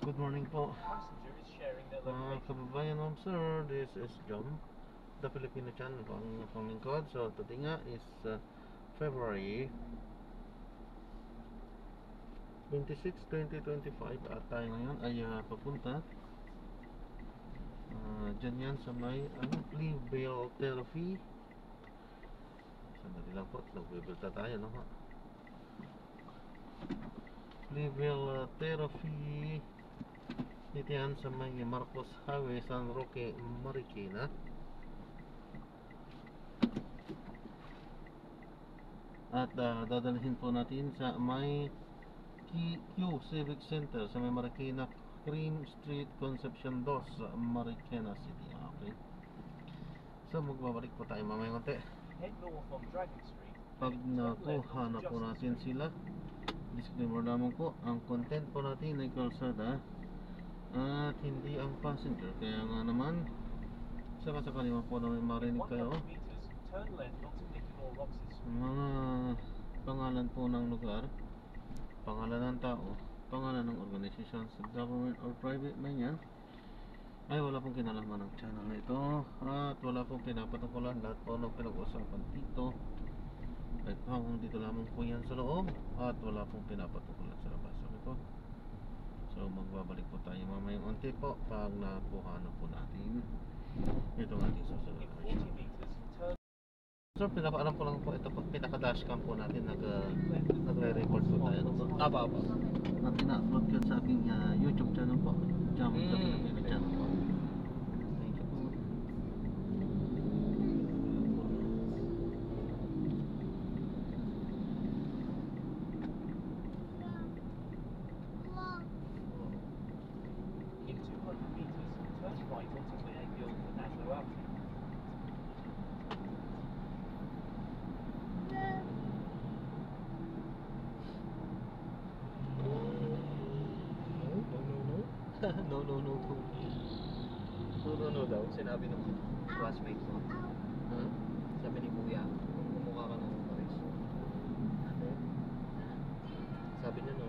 Good morning po. Mga kababayan, sir, this is John, the Filipino channel ang lingkod. So today nga is February 26, 2025 at tayo ngayon ay papunta dyan yan sa may Pleavale Therapy. Sandali lang po, nagbibilta tayo, no? Pleavale Therapy dito yan sa may Marcos Highway, San Roque, Marikina. At dadalhin po natin sa may Q Civic Center sa may Marikina, Cream Street, Concepcion 2, Marikina City. Okay. So magbabalik po tayo mamaya konti. Pag nakuha na po natin sila, disclaimer naman po, ang content po natin ay kalsada at hindi ang passenger. Kaya nga naman, sakasakali mo po na may marinig kayo mga pangalan po ng lugar, pangalan ng tao, pangalan ng organization sa government or private man yan, ay wala pong kinalaman ng channel na ito at wala pong pinapatukulan. Lahat po ng pinag-usapan dito ay pawang dito lamang po yan sa loob at wala pong pinapatukulan sa labas. Okay po? So magbabalik po tayo mamayang unti po pag nakuha na po natin itong ating susunod na mission. So pinapaalam ko lang po, ito po pinaka-dashcam po natin, nagre-record po tayo. Apa na tina-upload ko sa aking YouTube channel po, Jam the Filipino channel po. Thank you po. In 200 meters, turn right onto Clearfield National Avenue. No daw, sinabi ng classmate mo. Sabi ni Kuya, kumukha ka ng Paris. Sabi niya no.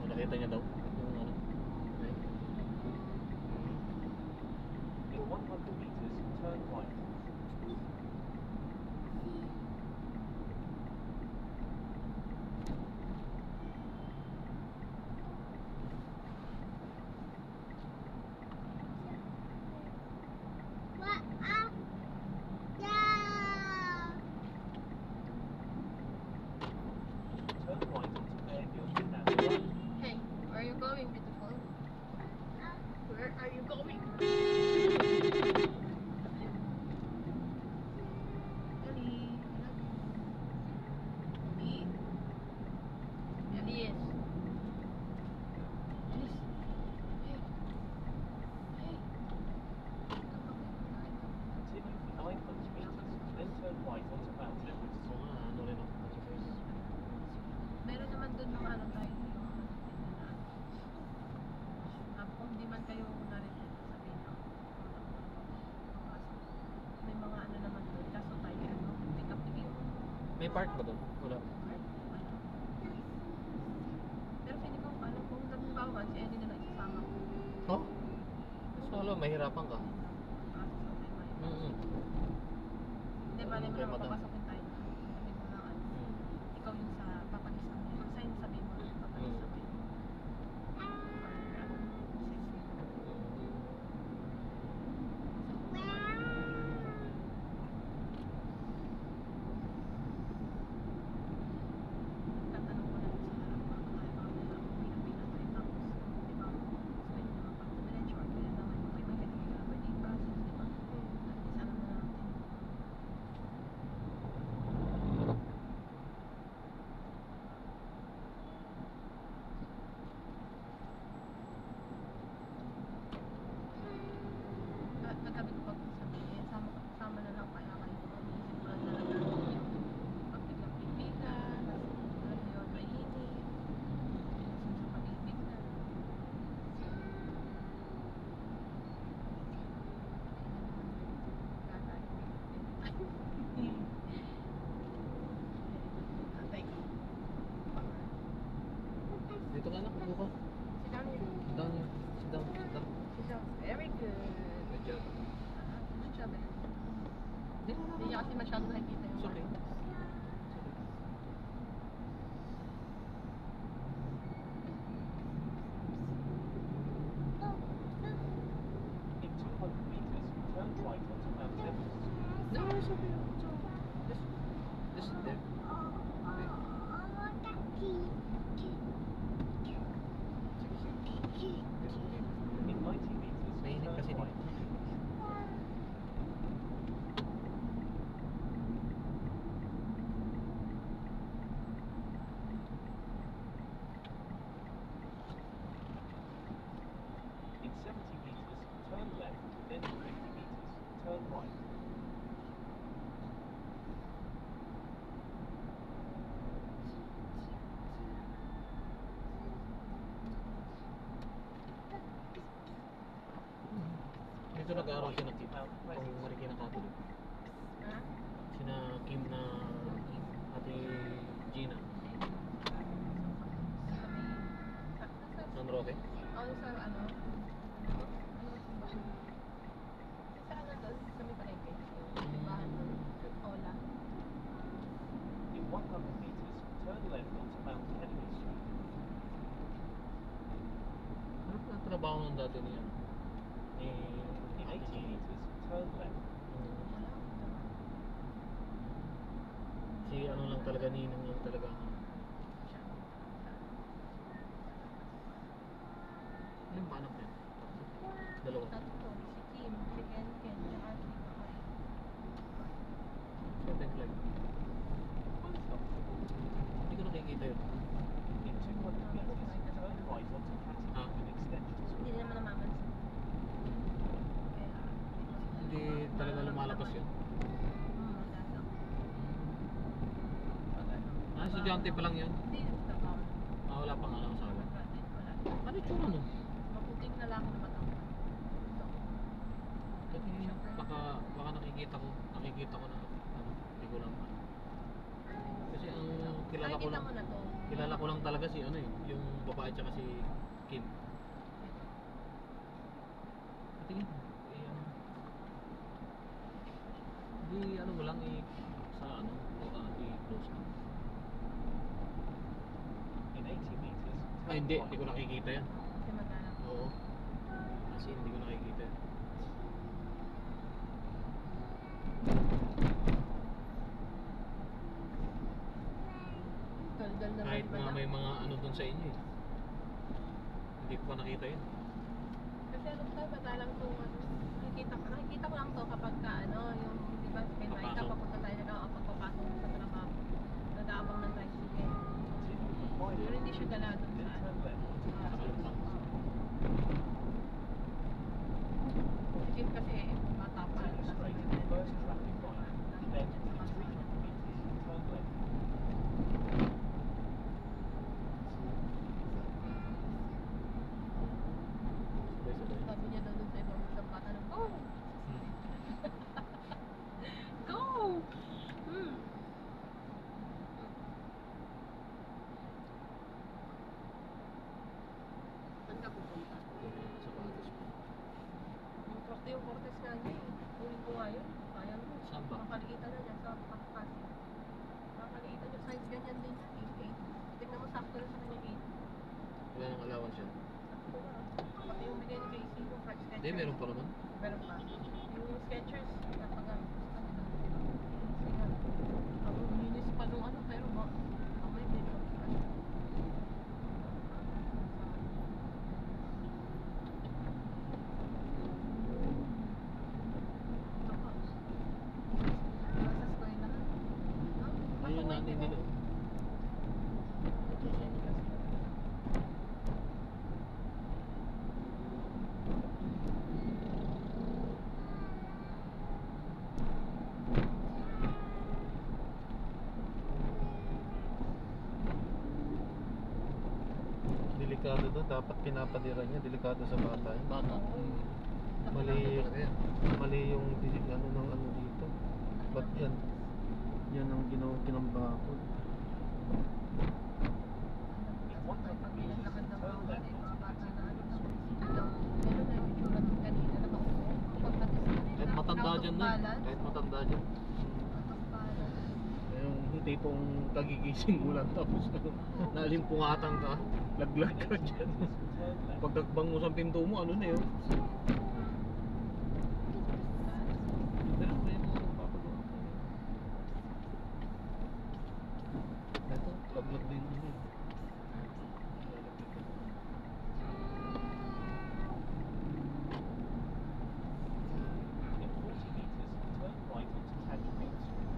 Nakita niya daw yung ano. In 100 meters, turn right. Turn right onto Clearfield National Avenue. Hey, where are you going, beautiful? Where are you going? Dali. Dali. Alice. Alice. Hey. Hey. Continue for 900 meters, then turn right onto Mount Everest. Ano rin ako. Meron naman doon mga ano tayo. Kung di man kayo narinig, sabihin nyo. May mga ano naman doon. Kaso tayo, pick up the May park ba doon? Wala. Pero feeling ko ano, kung nagbawan, si Eddie na lang isasama ko. Oh? Solo, mahirapan ka. Hindi ba, alam mo Okay, naman madam. papasokin tayo. Sabi mo lang ano, ikaw yung sa papagisang mo. Yung sign sabi mo, papagisang mo. Or ano, sexy. Tatanong ko lang sa harap ko, kaya mga nila ako pinapila tayo. Tapos, di ba, sabihin mo naman pag dumiretso, or kaya naman kung kayo may birthday process, di ba? At least alam na natin. Hindi niya kasi masyadong nakikita yung It's okay. marks. In 200 meters, turn right onto Mount Everest. No, it's okay. It's okay. Just there. In 90 meters, Mainit kasi turn dito. right. In 70 meters, turn left, then in 50 meters, turn right. Dito nag-aaral sila Kim. Mount Kung Presence. Marikina Catholic. Ha? Sina Kim na Ate Gina. San Roque. Ano sa ano? Sa ano doon? Sa may palengke? Yung simbahan doon? Ola. In 100 meters, turn left onto Mount Henry Street. Ano pa ang trabaho ng dati niya? Ni In Ate 80 Gina. meters, turn left. Wala. Si ano lang talaga, ninang lang talaga. Siya. Ilang pa anak niya? Dalawa. Tatlo. Si Kim, si Ken, tsaka si Kakay. Something like. Full stop. Hindi ko nakikita yun. In 200 meters, turn right onto Category Extension Hindi Street. naman namamansin. Kaya, Hindi talaga lumalabas yun. wala lang. Ah, estudyante pa lang yun. Hindi, nagtatrabaho. Ah, wala pang alam sa akin. Wala. Ano yung tsura nun? Maputing na lang ako na matang. Ito. Kasi baka nakikita ko na ano, hindi ko lang ano. Kasi ang kilala ko Nakikita lang, mo na to. kilala ko lang talaga si ano eh, yung babae tsaka si Kim. Tingin, eh ano. Hindi ano mo lang sa ano, i-close lang. In 80 meters, turn Ay hindi, right. hindi ko nakikita yan. Kasi maghanap. Oo. Kasi hindi ko nakikita yan. Dal-dal naman Kahit pala. na may mga ano dun sa inyo eh. Hindi ko pa nakita yun. Kasi ano to, madalang to, ano, nakikita ko lang to kapag ka, ano, yung, di ba, kay Maika, Papasok. papunta tayo na pagpapasok mo sa trabaho. Nag-aabang ng tricycle. Continue for 5 Pero hindi siya dala minutes, doon then sa, turn left onto Nakalumpang. si Kim kasi, bata pa. Continue straight to the first traffic light. Then, in 300 meters, turn left. Sabay-sabay. Sabi niya daw doon sa ibang isang bata na, go! Hmm. Go! Hmm. Saan ka pupunta? Sapatos mo. Yung Corte yung Cortes nga niya eh. Ulit ko nga yun. Kaya mo. Saan ba? Makaliitan na niya sa Pakpasi. Makaliitan yung size ganyan din niya. 8. Tignan mo sakto na sa kanya 8. Wala nang allowance yan. Sakto na. Pati yung bigay ni JC yung fresh Skechers. Hindi, meron pa naman. Meron pa. Yung Skechers, napagamit ko sa kanila. Kasi nga, ang linis pa nung ano, pero mamay din ako. Ayun na, hindi nila. Delikado to, dapat pinapadira niya, delikado sa bata yun. Bata? Mali yung ano ng ano dito. Ba't yan? Yan ang kinambakod. In 100 meters, turn left onto Category Extension Street. Kahit matanda dyan na eh. Kahit matanda dyan. tipong kagigising mo lang tapos nalimpungatan ka, laglag ka dyan. Pagdakbang mo sa pinto mo, ano na yun? Pero may mga papagawa ko. Ito, laglag din yun. In 40 meters, turn right onto Tangerine Street.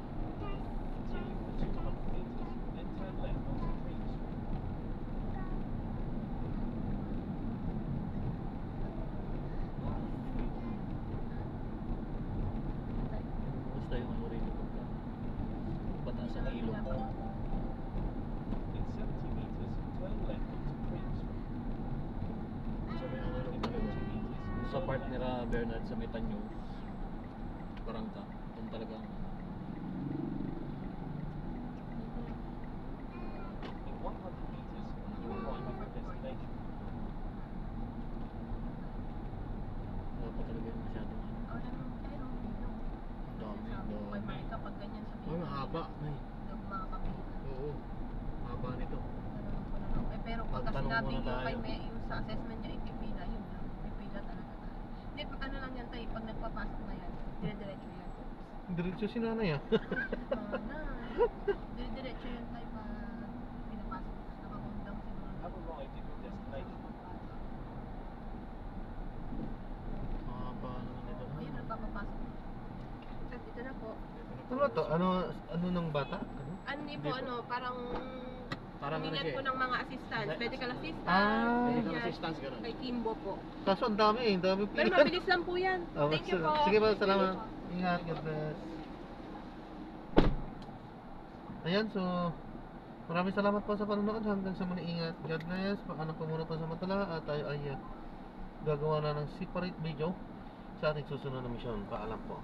Continue for 200 meters, then turn left onto Green Street. Basta yung ano rito pagka pataas ang ilog. In 70 meters, turn left onto Green Street. Sa may ano lang In 40 talaga. meters, Sa turn part left. nila Bernard sa may Tanyo, parang ta, doon talaga ang In 100 meters, you will arrive at your destination. wala pa talaga yung masyadong ano. O, pero, Dami, sabi ko kay dami. Marika, pag ganyan sa Ay, mahaba, may. Yung mga kapila. Oo, haba nito. Tanong ko na lang. Eh, pero pagka Magtanong sinabi muna yung kay tayo. May, yung sa assessment niya, ipipila, yun lang. Pipila talaga tayo. Hindi, ano lang yan tayo, pag nagpapasok na yan, dire-diretso yan. Diretso si nanay ah. Na, dire-diretso yan tayo pa pinapasok. Nakakundang siguro. Have arrived at your destination. Mahaba naman ito. Ayun, nagpapapasok. At ito na po. Ano to? Ano ng bata? Ano? Ano niyo po, Hindi po. ano, parang Parang ano humingan siya po eh. ng mga assistance, medical assistance, Ah, ganyan. medical assistance, ganun. Kay Kimbo po. Kaso ang dami eh, ang dami Pero pila. mabilis lang po yan. Oh, Thank you po. sige ba, salamat. Ingat, God bless. Ayan, so maraming salamat po sa panonood. Hanggang sa muli, ingat. God bless. Paanak po muna po sa matala at tayo ay gagawa na ng separate video sa ating susunod na misyon. Paalam po.